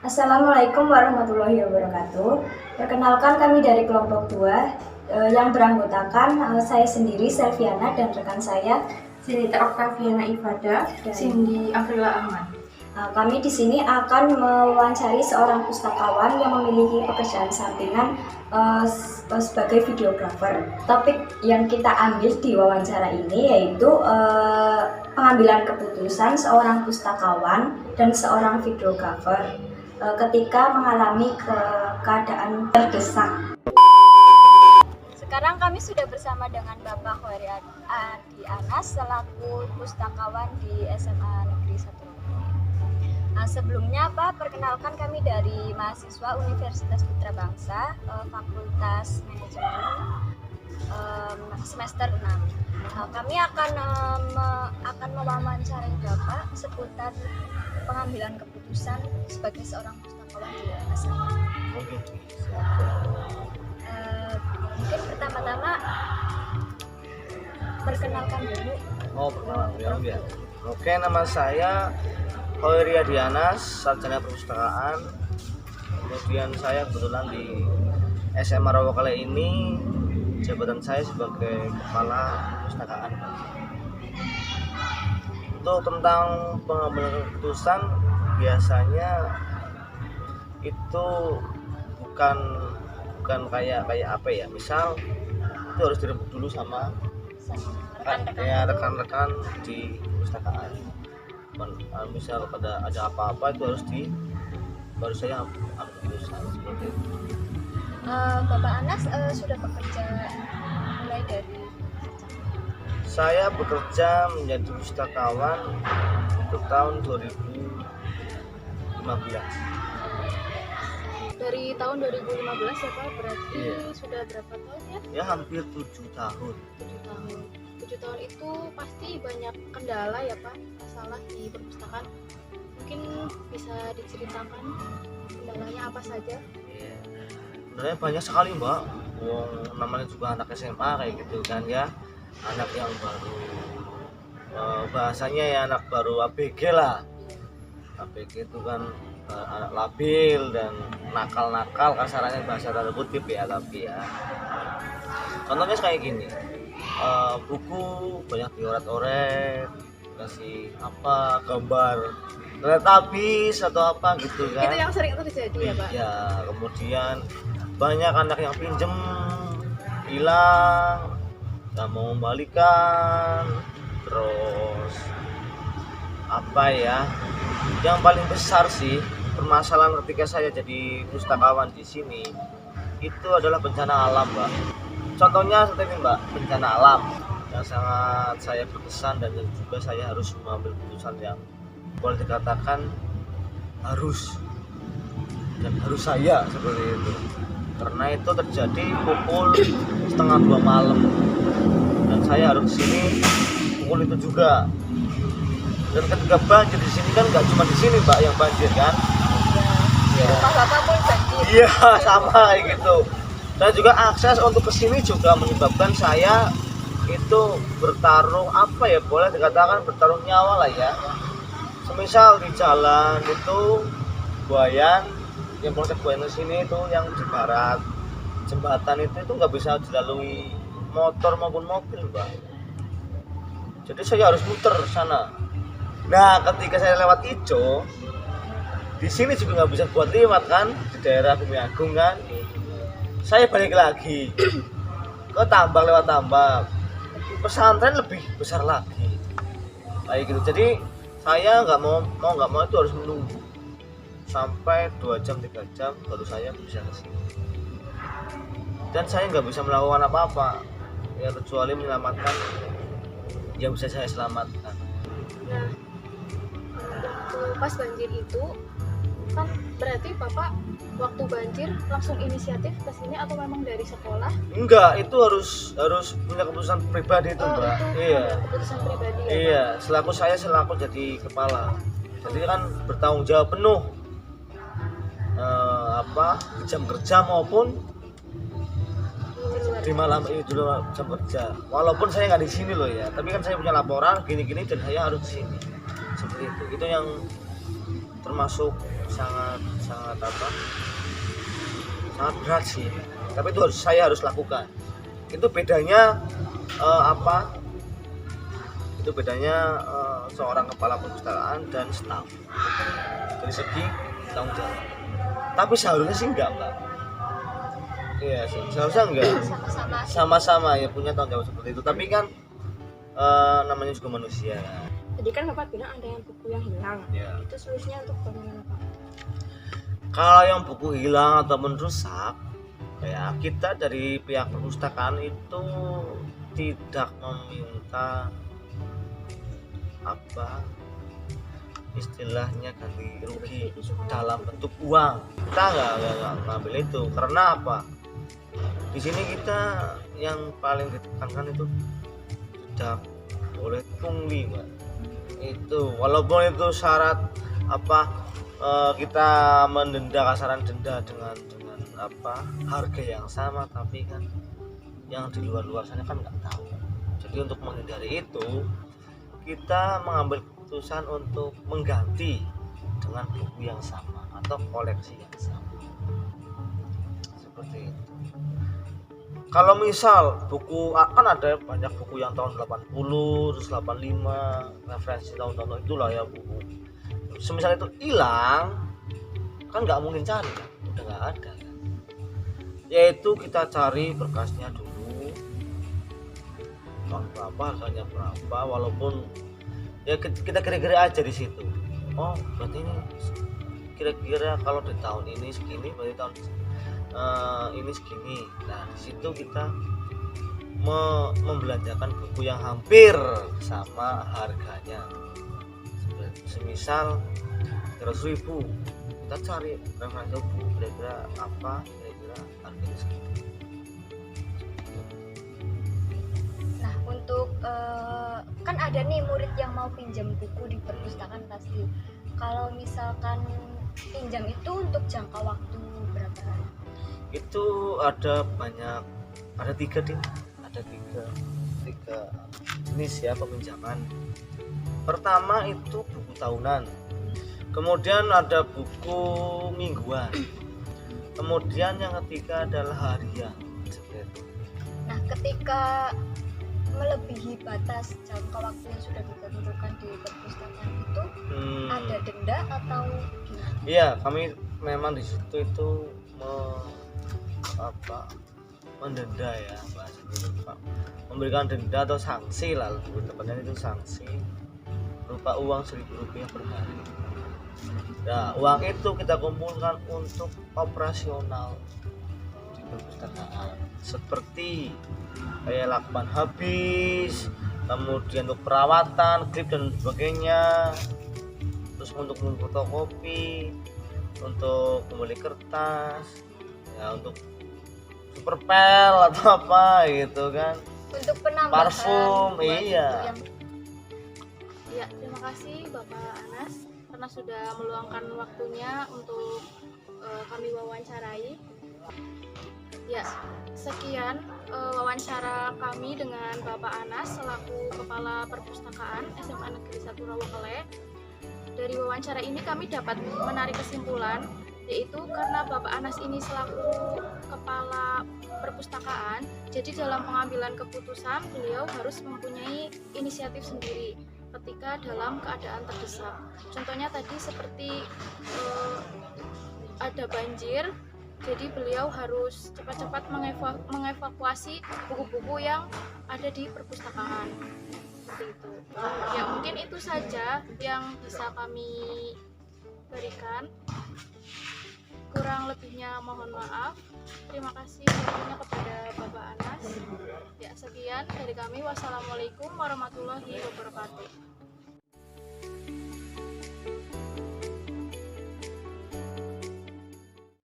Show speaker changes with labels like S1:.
S1: Assalamualaikum warahmatullahi wabarakatuh. Perkenalkan kami dari kelompok 2 yang beranggotakan saya sendiri Selviana dan rekan saya
S2: Sinita Oktaviana Ifada, Cindy Afrila Ahmad.
S1: Kami di sini akan mewawancari seorang pustakawan yang memiliki pekerjaan sampingan sebagai videografer. Topik yang kita ambil di wawancara ini yaitu pengambilan keputusan seorang pustakawan dan seorang videografer ketika mengalami keadaan terdesak. Sekarang kami sudah bersama dengan Bapak Khoiri Adi Anas selaku pustakawan di SMA Negeri 1 Romangun. Sebelumnya Pak, perkenalkan kami dari mahasiswa Universitas Putra Bangsa, Fakultas Manajemen semester 6. Kami akan mewawancarai Bapak seputar pengambilan keputusan sebagai seorang pustakawan di SMA. Mungkin pertama-tama perkenalkan dulu.
S3: Perkenalkan ya. Oke, nama saya Khoiri Adi Anas, sarjana perpustakaan. Kemudian saya kebetulan di SMA Rawakale ini jabatan saya sebagai kepala perpustakaan. Untuk tentang pengambilan keputusan biasanya itu bukan kayak apa ya, misal itu harus dirembuk dulu sama rekan-rekan di perpustakaan. Misal pada ada apa-apa itu baru saya ambil keputusan seperti itu.
S1: Bapak Anas sudah bekerja mulai dari
S3: Saya bekerja menjadi pustakawan untuk tahun 2015.
S1: Dari tahun 2015 ya Pak, berarti sudah berapa tahun ya?
S3: Ya hampir 7 tahun.
S1: 7 tahun. 7 tahun itu pasti banyak kendala ya Pak, masalah di perpustakaan. Mungkin bisa diceritakan kendalanya apa saja?
S3: Iya. Sebenarnya banyak sekali Mbak. Namanya juga anak SMA kayak gitu kan ya. Anak yang baru bahasanya ya anak baru ABG lah. ABG itu kan anak labil dan nakal-nakal, kasarannya bahasa tanda kutip ya, tapi ya contohnya kayak gini, buku banyak dioret-oret, kasih apa gambar Teletubbies atau apa gitu kan.
S2: Itu yang sering terjadi ya Pak?
S3: Ya, kemudian banyak anak yang pinjem hilang, nggak mau membalikan. Terus apa ya, yang paling besar sih permasalahan ketika saya jadi pustakawan di sini itu adalah bencana alam Mbak. Contohnya seperti Mbak, bencana alam yang sangat saya berkesan dan juga saya harus mengambil keputusan yang boleh dikatakan harus saya seperti itu, karena itu terjadi pukul 1:30 malam dan saya harus kesini pukul itu juga. Dan ketika banjir di sini kan nggak cuma di sini Mbak yang banjir kan?
S1: Iya. Rumah Bapak pun banjir.
S3: Iya, sama kayak gitu. Dan juga akses untuk kesini juga menyebabkan saya itu bertarung, apa ya, boleh dikatakan bertarung nyawa lah ya. Semisal di jalan itu Buayan, yang proses Buayan ke sini itu yang di barat jembatan itu nggak bisa dilalui motor maupun mobil Mbak. Jadi saya harus muter sana. Nah, ketika saya lewat Ijo, di sini juga nggak bisa buat lewat kan, di daerah Bumi Agung kan. Saya balik lagi ke Tambak, lewat Tambak. Pesantren lebih besar lagi, kayak gitu. Jadi saya nggak mau itu harus menunggu sampai 2 jam 3 jam baru saya bisa kesini. Dan saya nggak bisa melakukan apa-apa ya kecuali menyelamatkan yang bisa saya selamatkan.
S1: Nah, pas banjir itu kan berarti Bapak waktu banjir langsung inisiatif ke sini atau memang dari sekolah?
S3: Enggak, itu harus punya keputusan pribadi itu Mbak. Iya.
S1: Keputusan pribadi ya?
S3: Iya, selaku jadi kepala. Jadi kan bertanggung jawab penuh di jam kerja maupun di malam ini dulu jam kerja. Walaupun saya nggak di sini loh ya, tapi kan saya punya laporan gini-gini dan saya harus di sini. Seperti itu. Itu yang termasuk sangat sangat apa, sangat berat sih, tapi itu saya harus lakukan. Itu bedanya itu bedanya seorang kepala perpustakaan dan staf dari segi tanggung jawab. Tapi seharusnya sih enggak, Mbak. Iya sih, seharusnya enggak. Sama-sama ya punya tanggung jawab seperti itu. Tapi kan namanya juga manusia.
S2: Jadi kan Bapak bilang ada yang buku yang hilang.
S3: Ya.
S2: Itu solusinya untuk bagaimana Pak?
S3: Kalau yang buku hilang ataupun rusak, ya kita dari pihak perpustakaan itu tidak meminta apa istilahnya ganti rugi dalam bentuk uang. Kita nggak ngambil itu. Karena apa? Di sini kita yang paling ditekankan itu tidak boleh pungli, Mbak. Itu walaupun itu syarat apa, kita mendenda, kasaran denda dengan apa harga yang sama, tapi kan yang di luar sana kan nggak tahu. Jadi untuk menghindari itu kita mengambil keputusan untuk mengganti dengan buku yang sama atau koleksi yang sama, seperti itu. Kalau misal buku kan ada banyak buku yang tahun 80 terus 85 referensi tahun-tahun itulah ya buku. Semisal itu hilang kan nggak mungkin cari kan, udah nggak ada kan. Yaitu kita cari berkasnya dulu, tahun berapa, harganya berapa, walaupun ya kita kira-kira aja di situ. Oh berarti ini kira-kira kalau di tahun ini segini, berarti tahun ini segini. Nah di situ kita membelanjakan buku yang hampir sama harganya. Semisal 300.000, kita cari referensi buku kira-kira apa, kira-kira harganya segitu.
S1: Nah untuk kan ada nih murid yang mau pinjam buku di perpustakaan pasti. Kalau misalkan pinjam itu untuk jangka waktu berapa hari?
S3: Itu ada banyak, ada tiga jenis ya peminjaman. Pertama itu buku tahunan, kemudian ada buku mingguan, kemudian yang ketiga adalah harian.
S1: Nah ketika melebihi batas jangka waktu yang sudah ditentukan di perpustakaan itu ada denda atau gimana?
S3: Iya, kami memang di situ itu mendenda ya, memberikan denda atau sanksi lah, lebih tepatnya itu sanksi berupa uang Rp1.000 per hari. Nah uang itu kita kumpulkan untuk operasional di perpustakaan, seperti kayak lakban habis, kemudian untuk perawatan, klip dan sebagainya, terus untuk fotokopi, untuk membeli kertas, ya untuk superpel atau apa gitu kan,
S1: untuk penambahan
S3: parfum.
S1: Iya.
S2: Ya, terima kasih Bapak Anas karena sudah meluangkan waktunya untuk kami wawancarai. Ya, sekian wawancara kami dengan Bapak Anas selaku Kepala Perpustakaan SMA Negeri 1 Rawakele. Dari wawancara ini kami dapat menarik kesimpulan, yaitu karena Bapak Anas ini selaku Kepala Perpustakaan, jadi dalam pengambilan keputusan beliau harus mempunyai inisiatif sendiri ketika dalam keadaan terdesak. Contohnya tadi seperti ada banjir, jadi beliau harus cepat-cepat mengevakuasi buku-buku yang ada di perpustakaan. Seperti itu. Ya mungkin itu saja yang bisa kami berikan. Kurang lebihnya mohon maaf. Terima kasih tentunya kepada Bapak Anas. Ya sekian dari kami. Wassalamualaikum warahmatullahi wabarakatuh.